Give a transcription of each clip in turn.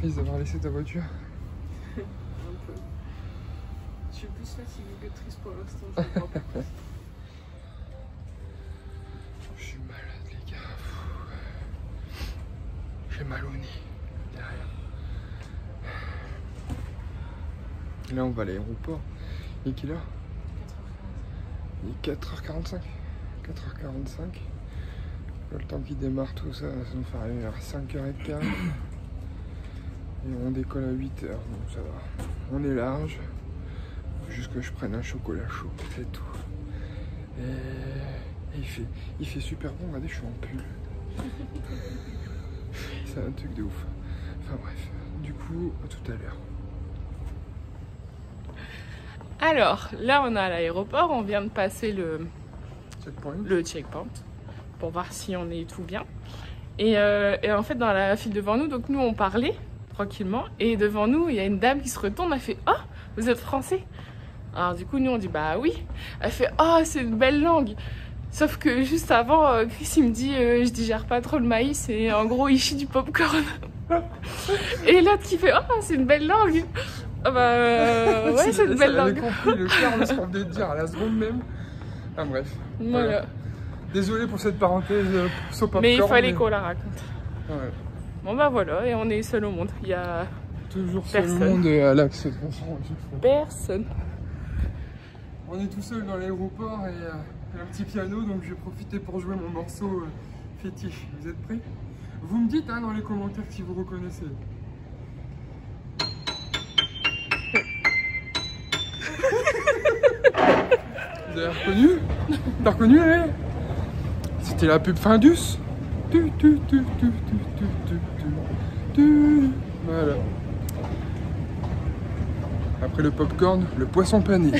triste d'avoir laissé ta voiture? Un peu. Je suis plus fatiguée que triste pour l'instant, je comprends pas. Je suis malade les gars. J'ai mal au nez. Derrière. Là on va à l'aéroport. Il est quelle heure? 4h45. Il est 4h45. 4h45. Le temps qu'il démarre tout ça, ça nous fait arriver vers 5h15. Et on décolle à 8h, donc ça va. On est large. Faut juste que je prenne un chocolat chaud, c'est tout. Et il fait super bon, regardez, je suis en pull. C'est un truc de ouf. Enfin bref, du coup, à tout à l'heure. Alors, là on est à l'aéroport, on vient de passer le checkpoint pour voir si on est tout bien. Et en fait, dans la file devant nous, donc nous on parlait tranquillement, et devant nous, il y a une dame qui se retourne, elle fait « Oh, vous êtes français ?» Alors du coup, nous on dit « Bah oui ». Elle fait « Oh, c'est une belle langue ». Sauf que juste avant, Chris il me dit je digère pas trop le maïs et en gros il chie du popcorn. Et l'autre qui fait « Oh, c'est une belle langue ». Ah bah ouais, c'est une belle langue. J'avais compris le terme, ce qu'on venait de dire à la seconde même. Ah bref. Voilà. Désolé pour cette parenthèse sur popcorn. Mais il fallait qu'on la raconte. Ouais. Bon bah voilà, et on est seul au monde. Il y a toujours seul au monde à l'axe. Personne. On est tout seul dans l'aéroport et un petit piano, donc je vais profiter pour jouer mon morceau fétiche. Vous êtes prêts? Vous me dites hein, dans les commentaires si vous reconnaissez. Vous avez reconnu? T'as reconnu là? C'était la pub Findus. Voilà. Après le popcorn, le poisson pané.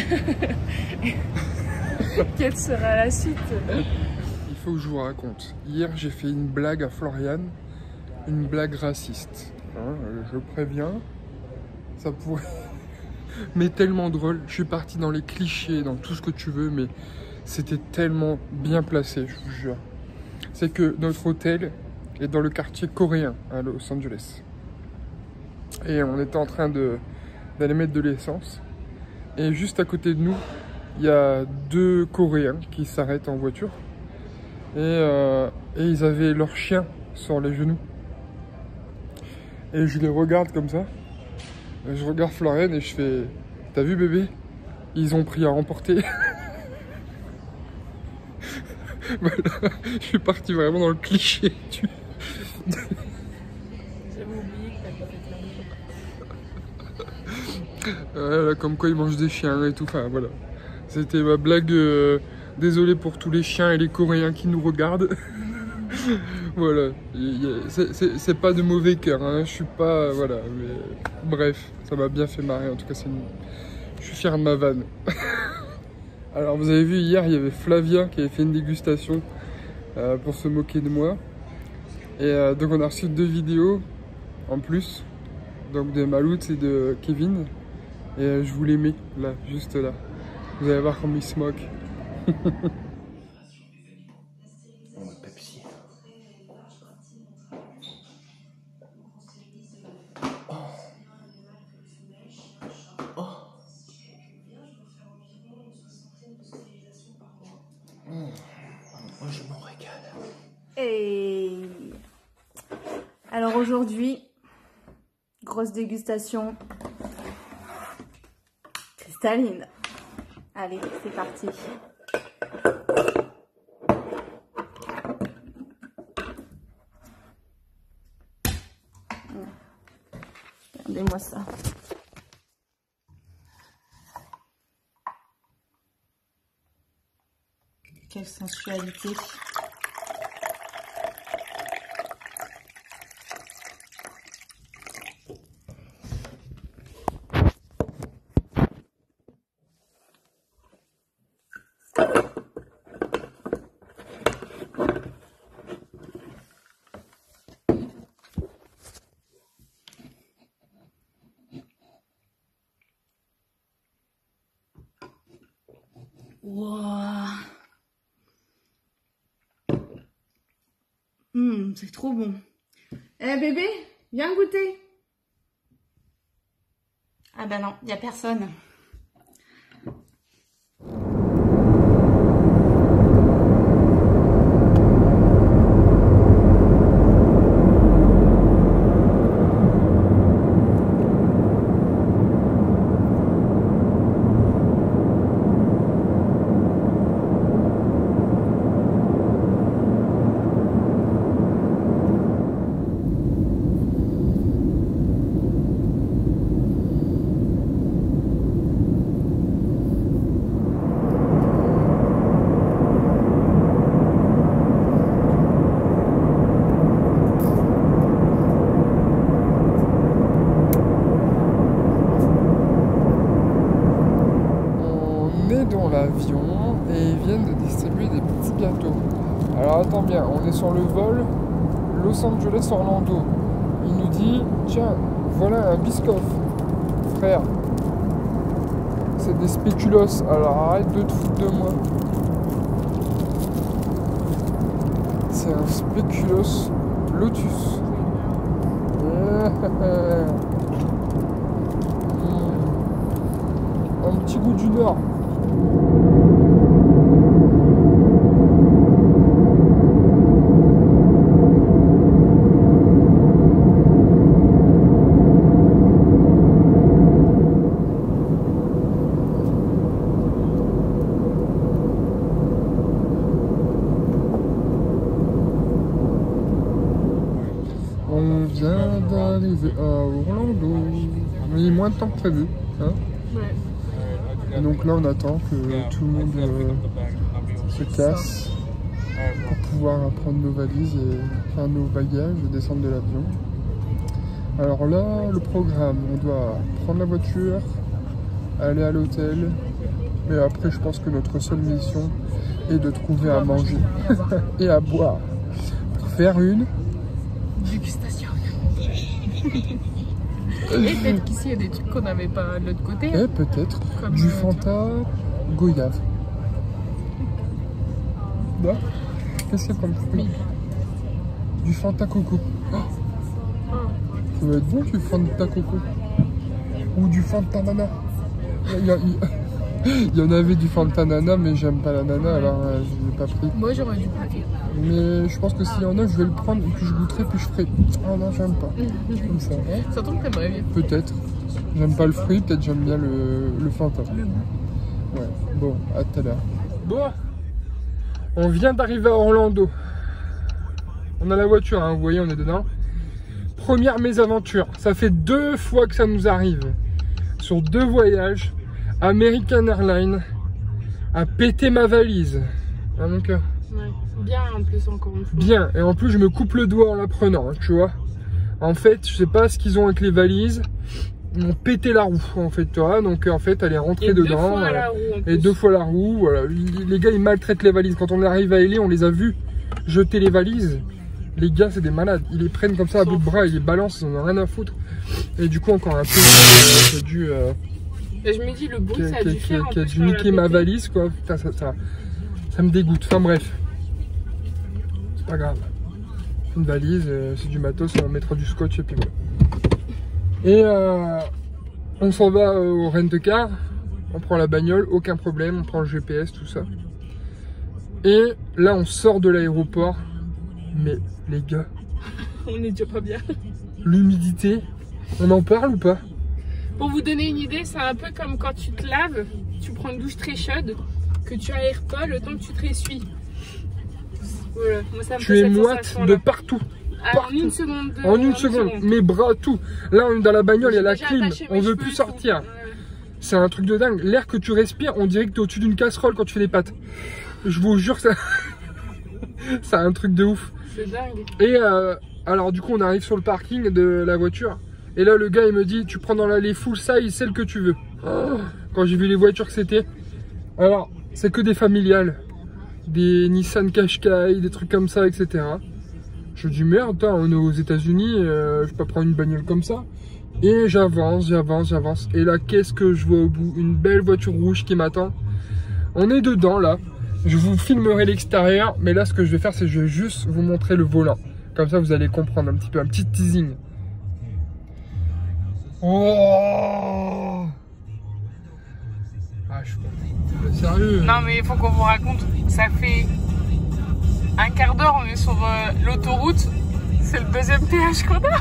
Quelle sera la suite? Il faut que je vous raconte. Hier, j'ai fait une blague à Floriane. Une blague raciste. Hein, je préviens. Ça pourrait... mais tellement drôle. Je suis parti dans les clichés, dans tout ce que tu veux, mais c'était tellement bien placé, je vous jure. C'est que notre hôtel est dans le quartier coréen à Los Angeles. Et on était en train d'aller mettre de l'essence. Et juste à côté de nous, il y a deux Coréens qui s'arrêtent en voiture. Et ils avaient leur chien sur les genoux. Et je les regarde comme ça. Je regarde Florian et je fais « T'as vu bébé? Ils ont pris à remporter. » Voilà, je suis parti vraiment dans le cliché. J'avais oublié que t'avais fait Voilà, comme quoi ils mangent des chiens et tout. Enfin voilà. C'était ma blague. Désolé pour tous les chiens et les Coréens qui nous regardent. Voilà. C'est pas de mauvais cœur. Hein. Je suis pas. Voilà. Mais bref, ça m'a bien fait marrer. En tout cas, je suis fier de ma vanne. Alors vous avez vu hier, il y avait Flavia qui avait fait une dégustation pour se moquer de moi. Et donc on a reçu 2 vidéos en plus. Donc de Malout et de Kevin. Et je vous les mets là, juste là. Vous allez voir comme ils se moquent. Pepsi. Moi je m'en régale. Et alors aujourd'hui, grosse dégustation cristalline. Allez, c'est parti. Regardez-moi ça. Quelle sensualité. Wow. C'est trop bon. Eh bébé, viens goûter. Ah bah non, il n'y a personne. Dans l'avion et ils viennent de distribuer des petits gâteaux. Alors attends bien, on est sur le vol Los Angeles-Orlando. Il nous dit, tiens, voilà un Biscoff, frère. C'est des spéculoos, alors arrête de te foutre de moi. C'est un spéculoos Lotus. Un petit goût du Nord. On vient d'arriver à Orlando. Il y a moins de temps que prévu. Hein, Ouais. et donc là on attend que tout le monde se casse pour pouvoir prendre nos valises et faire nos bagages et descendre de l'avion. Alors là le programme, on doit prendre la voiture, aller à l'hôtel, mais après je pense que notre seule mission est de trouver à manger et à boire pour faire une Dégustation. Et peut-être qu'ici il y a des trucs qu'on n'avait pas de l'autre côté. et peut-être Comme, du Fanta goyave. Là, qu'est-ce que c'est comme fruit? Du Fanta coco. Oh, ça va être bon du Fanta coco. Ou du Fanta nana. Il y en avait du Fanta nana, mais j'aime pas la nana, alors je l'ai pas pris. Moi j'aurais dû goûter. Mais je pense que s'il y en a, je vais le prendre, et puis je goûterai, puis je ferai. Ah non, j'aime pas. Comme ça. Hein, Ça tombe, t'aimerais bien. peut-être. J'aime pas le fruit, peut-être j'aime bien le Fanta. Ouais, bon, à tout à l'heure. Bon, on vient d'arriver à Orlando. On a la voiture, hein, vous voyez, on est dedans. Première mésaventure, ça fait 2 fois que ça nous arrive. Sur 2 voyages, American Airlines a pété ma valise. Hein, mon cœur. Ouais. Bien en plus encore une fois. Bien, et en plus je me coupe le doigt en la prenant, hein, tu vois. En fait, je sais pas ce qu'ils ont avec les valises. Ils m'ont pété la roue, en fait, toi. Donc en fait, elle est rentrée dedans. 2 fois la roue, en Et plus. 2 fois la roue, voilà. Les gars, ils maltraitent les valises. Quand on arrive à LA, on les a vus jeter les valises. Les gars, c'est des malades. Ils les prennent comme ça à bout de bras, ils les balancent, ils en ont rien à foutre. Et du coup, encore un peu, j'ai dû... Et je me dis, le bruit, ça a dû faire. qui a dû niquer ma valise, quoi. Putain, ça me dégoûte. Enfin bref. C'est pas grave. Une valise, c'est du matos, on mettra du scotch et puis voilà. Et on s'en va au rent-car, on prend la bagnole, aucun problème, on prend le GPS, tout ça. Et là, on sort de l'aéroport, mais les gars, On est déjà pas bien. l'humidité, on en parle ou pas? Pour vous donner une idée, c'est un peu comme quand tu te laves, tu prends une douche très chaude, que tu aères pas le temps que tu te ressuies. Voilà, moi ça me Tu fait es cette moite sensation-là. de partout. Ah, en une seconde. En une seconde, mes bras, tout. Là, on est dans la bagnole, il y a la J'ai clim, attaché on mes veut cheveux, plus tout. sortir. Ouais. C'est un truc de dingue. L'air que tu respires, on dirait que tu es au-dessus d'une casserole quand tu fais des pâtes. Je vous jure, ça... c'est un truc de ouf. C'est dingue. Et alors du coup, on arrive sur le parking de la voiture. Et là, le gars, il me dit, tu prends dans l'allée full size, celle que tu veux. Oh, quand j'ai vu les voitures que c'était. Alors, c'est que des familiales. Des Nissan Qashqai, des trucs comme ça, etc. Je dis, merde, on est aux États-Unis, je vais pas prendre une bagnole comme ça. Et j'avance. Et là, qu'est-ce que je vois au bout? Une belle voiture rouge qui m'attend. On est dedans, là. Je vous filmerai l'extérieur, mais là, ce que je vais faire, c'est que je vais juste vous montrer le volant. Comme ça, vous allez comprendre un petit peu, un petit teasing. Oh, péage. Sérieux? Non mais il faut qu'on vous raconte, ça fait un quart d'heure, on est sur l'autoroute, c'est le deuxième péage qu'on a.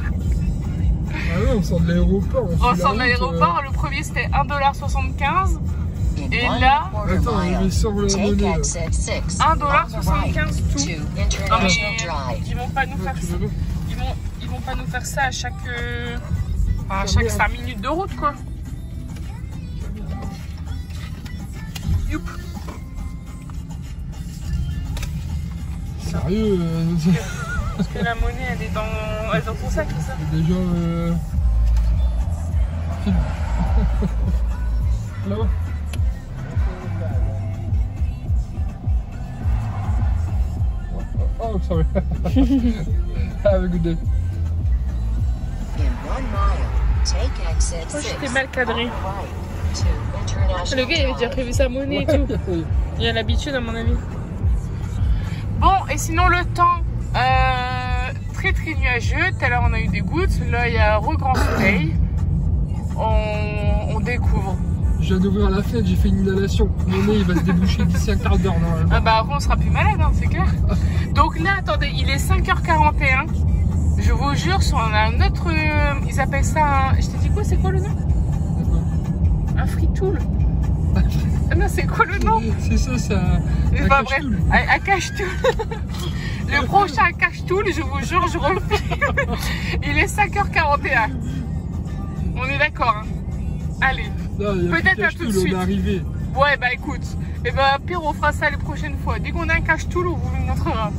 Ah ouais, on sort de l'aéroport. On sort de l'aéroport, le premier c'était 1,75 $. Et là... Attends, il sort la monnaie. 1,75 $, tout. Non mais ils vont pas nous faire ça. Ils vont pas nous faire ça à chaque 5 minutes de route quoi. Youp. Sérieux? Parce que la monnaie elle est dans ton sac, c'est ça? Déjà là-bas. Oh, sorry. Have a good day. Moi j'étais mal cadré. Le gars il avait déjà prévu sa monnaie et tout. Il a l'habitude à mon avis. Bon, et sinon le temps très très nuageux. Tout à l'heure on a eu des gouttes. Là il y a un grand soleil. On découvre. Je viens d'ouvrir la fenêtre, j'ai fait une inhalation. Mon nez il va se déboucher d'ici un quart d'heure normalement. Ah bah après on sera plus malade, hein, c'est clair. Donc là attendez, il est 5h41. Je vous jure, sur un autre... ils appellent ça un... Je t'ai dit quoi? C'est quoi le nom? Un fritoul. Ah non, c'est quoi le nom? C'est ça, c'est un bref, un cache-toul. Le prochain cache-toul, je vous jure, je refilme. Il est 5h41. On est d'accord, hein? Allez, peut-être un tout de suite. On est arrivé. Ouais, bah écoute. Et bah pire, on fera ça les prochaines fois. Dès qu'on a un cache-toul, on vous le montrera.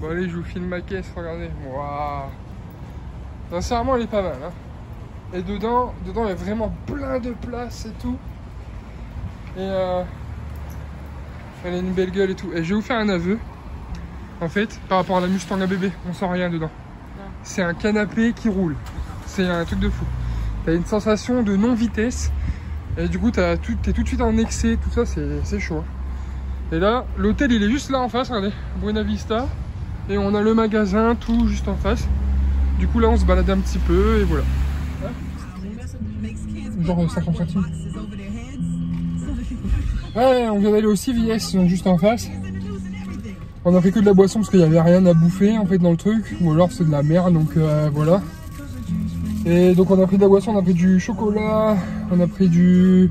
Bon allez, je vous filme ma caisse, regardez. Waouh. Sincèrement, elle est pas mal. Hein. Et dedans, il y a vraiment plein de place et tout. Et elle a une belle gueule et tout. Et je vais vous faire un aveu. En fait, par rapport à la Mustang ABB, on sent rien dedans. C'est un canapé qui roule. C'est un truc de fou. T'as une sensation de non-vitesse. Et du coup, t'es tout de suite en excès. Tout ça, c'est chaud. Hein. Et là, l'hôtel, il est juste là en face. Regardez, Buena Vista. Et on a le magasin, tout juste en face. Du coup, là, on se balade un petit peu et voilà. Genre 50 centimes. Ouais, on vient d'aller au CVS, juste en face. On a pris que de la boisson parce qu'il n'y avait rien à bouffer en fait dans le truc. Ou alors c'est de la merde, donc voilà. Et donc on a pris de la boisson, on a pris du chocolat, on a pris de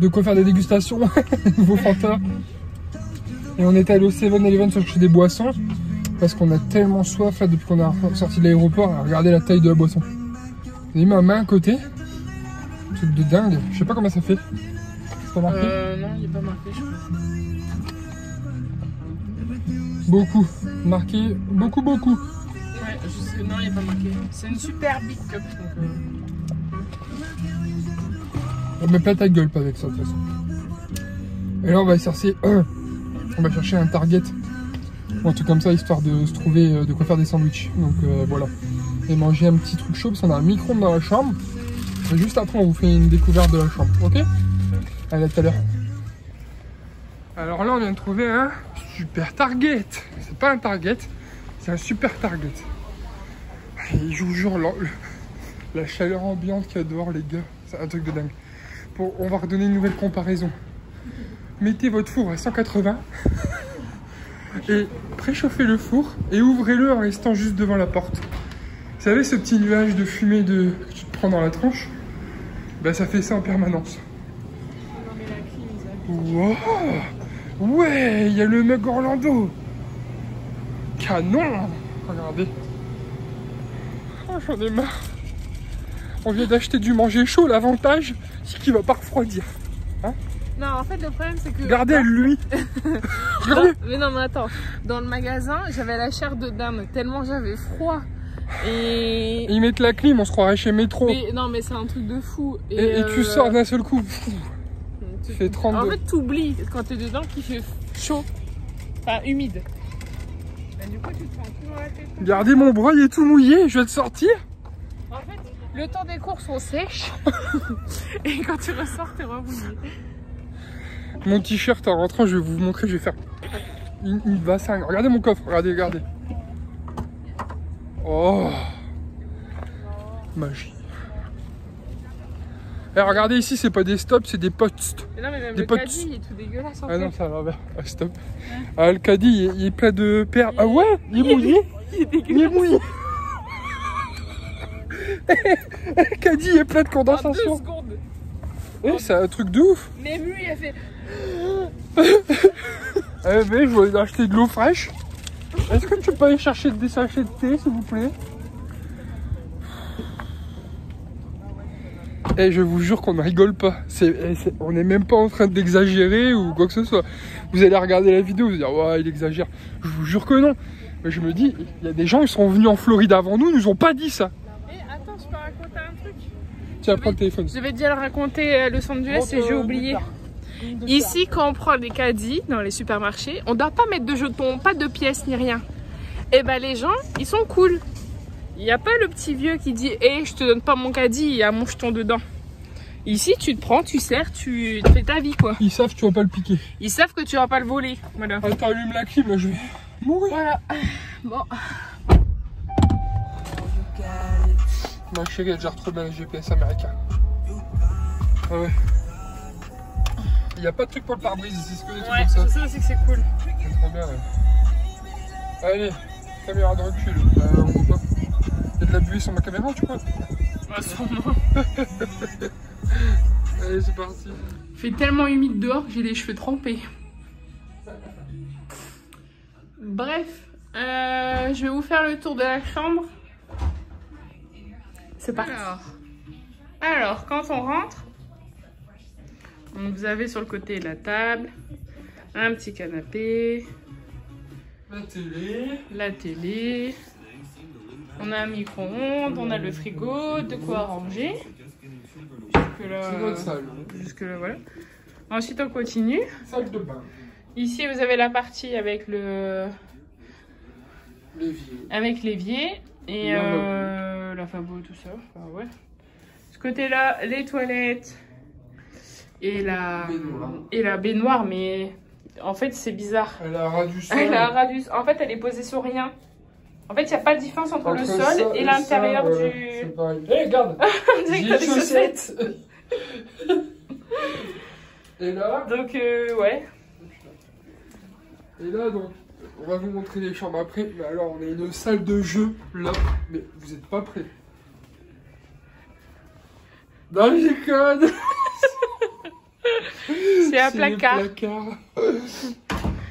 quoi faire des dégustations, nouveau Fanta. Et on est allé au 7-Eleven chercher des boissons. Parce qu'on a tellement soif là depuis qu'on est sorti de l'aéroport. Regardez la taille de la boisson. J'ai mis ma main à côté. Un truc de dingue. Je sais pas comment ça fait. C'est pas marqué? Non, il n'est pas marqué, je crois. Beaucoup. Marqué. Beaucoup. Ouais, je sais. Non, il n'est pas marqué. C'est une super big cup. On met pas ta gueule pas avec ça de toute façon. Et là on va chercher. On va chercher un Target. Ou un truc comme ça, histoire de se trouver de quoi faire des sandwichs. Donc voilà. Et manger un petit truc chaud parce qu'on a un micro-ondes dans la chambre. Et juste après, on vous fait une découverte de la chambre. Ok? Allez, à tout à l'heure. Alors là, on vient de trouver un super Target. C'est pas un Target, c'est un super Target. Et je vous jure, la chaleur ambiante qu'il y a dehors, les gars, c'est un truc de dingue. Bon, on va redonner une nouvelle comparaison. Mettez votre four à 180. Et préchauffez le four et ouvrez-le en restant juste devant la porte. Vous savez ce petit nuage de fumée que tu te prends dans la tronche? Ben ça fait ça en permanence. Wow. Ouais, il y a le mug Orlando. Canon. Regardez. Oh, j'en ai marre. On vient d'acheter du manger chaud, l'avantage c'est qu'il va pas refroidir. Hein? Non, en fait, le problème, c'est que... Regardez lui. Regardez. Mais non, mais attends. Dans le magasin, j'avais la chair de dame, tellement j'avais froid. Et... Ils mettent la clim, on se croirait chez Métro. Mais, non, mais c'est un truc de fou. Et tu sors d'un seul coup. Il fait 32. En fait, t'oublies quand t'es dedans qu'il fait chaud. Enfin, humide. Et du coup, tu te prends tout dans la tête. Regardez mon bras, il est tout mouillé, je vais te sortir. En fait, le temps des courses, on sèche. Et quand tu ressors, t'es remouillé. Mon t-shirt en rentrant, je vais vous montrer, je vais faire une bassin. Regardez mon coffre, regardez. Oh, magie. Et regardez ici, c'est pas des stops, c'est des posts. Mais non, mais même Des le potes. caddie, il est tout dégueulasse en Ah fait. non, c'est à l'envers. Ah, stop. Ah, le caddie, il est plein de perles. Ah ouais, il est mouillé. Il est Il est dégueulasse. mouillé. Le caddie est plein de En 2 condensation. secondes. Eh, c'est un truc de ouf. Même lui, il a fait. Eh mais je voulais acheter de l'eau fraîche. Est-ce que tu peux aller chercher des sachets de thé, s'il vous plaît? Eh, je vous jure qu'on ne rigole pas. On n'est même pas en train d'exagérer ou quoi que ce soit. Vous allez regarder la vidéo, vous allez dire ouais, il exagère. Je vous jure que non. Mais je me dis, il y a des gens qui sont venus en Floride avant nous, ils nous ont pas dit ça. Eh, attends, je peux raconter un truc. Tiens, prends le téléphone. Je vais déjà le raconter à Los Angeles et j'ai oublié. Ici, quand on prend des caddies dans les supermarchés, on ne doit pas mettre de jetons, pas de pièces ni rien. Et ben les gens, ils sont cool. Il n'y a pas le petit vieux qui dit hey, je te donne pas mon caddie, il y a mon jeton dedans. Ici, tu te prends, tu sers, tu fais ta vie quoi. Ils savent que tu vas pas le piquer. Ils savent que tu vas pas le voler. Voilà. Attends, allume la clim, là, je vais mourir. Voilà. Bon. Ma chérie a déjà retrouvé un GPS américain. Ah ouais. Il n'y a pas de truc pour le pare-brise, c'est ce que des trucs Ouais, comme ça. je sais aussi que c'est cool. C'est trop bien, ouais. Allez, caméra de recul. On voit pas. Il y a de la buée sur ma caméra, tu crois? Bah, sûrement. Allez, c'est parti. Il fait tellement humide dehors que j'ai les cheveux trempés. Bref, je vais vous faire le tour de la chambre. C'est parti. Alors, quand on rentre, donc vous avez sur le côté la table, un petit canapé, la télé, on a un micro-ondes, on a le frigo, de quoi ranger. C'est notre salle. Jusque là, voilà. Ensuite, on continue. Salle de bain. Ici, vous avez la partie avec le... L'évier. avec l'évier et lavabo, tout ça. Enfin, ouais. Ce côté-là, les toilettes et la baignoire, mais en fait, c'est bizarre. Elle a ras du sol. Elle a ras du... En fait, elle est posée sur rien. En fait, il n'y a pas de différence entre le sol et l'intérieur du... C'est pareil. Hé, regarde. On dirait que t'as des chaussettes. Et là, Donc, ouais. et là, donc, on va vous montrer les chambres après. Mais alors, on a une salle de jeu là. Mais vous êtes pas prêts. Non, je déconne. C'est un placard.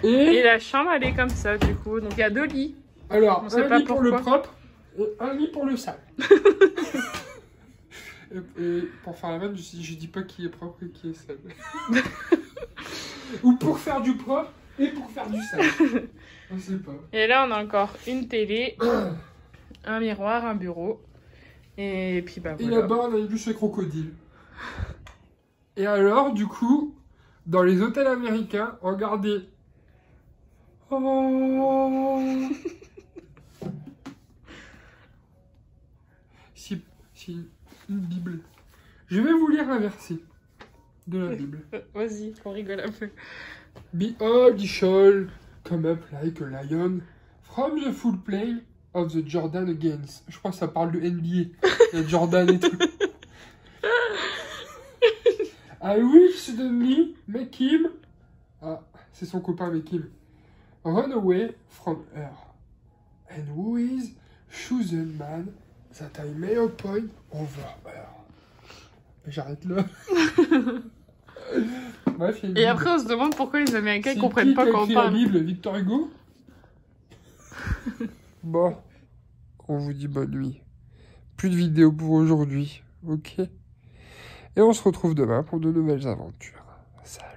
Et la chambre, elle est comme ça, du coup. Donc, il y a 2 lits. Alors, On sait un pas lit pour le pourquoi. propre et un lit pour le sale. et pour faire la vanne, je dis pas qui est propre et qui est sale. Ou pour faire du propre et pour faire du sale. On sait pas. Et là, on a encore une télé, un miroir, un bureau. Et puis, bah Et voilà. là-bas, on a une bûche à crocodile. Et alors, du coup, dans les hôtels américains, regardez. Oh. C'est une Bible. Je vais vous lire un verset de la Bible. Vas-y, on rigole un peu. Behold, he shall come up like a lion from the full play of the Jordan against. Je crois que ça parle de NBA. Il y a Jordan et tout. I will suddenly make him. Ah, c'est son copain avec him. Run away from her. And who is chosen man that I may appoint over her. J'arrête là. Bref, il y a une Et Bible. après, on se demande pourquoi les Américains C'est ne comprennent pas qui a quand on écrit la parle. Bible, Victor Hugo. Bon, on vous dit bonne nuit. Plus de vidéos pour aujourd'hui, ok? Et on se retrouve demain pour de nouvelles aventures. Salut.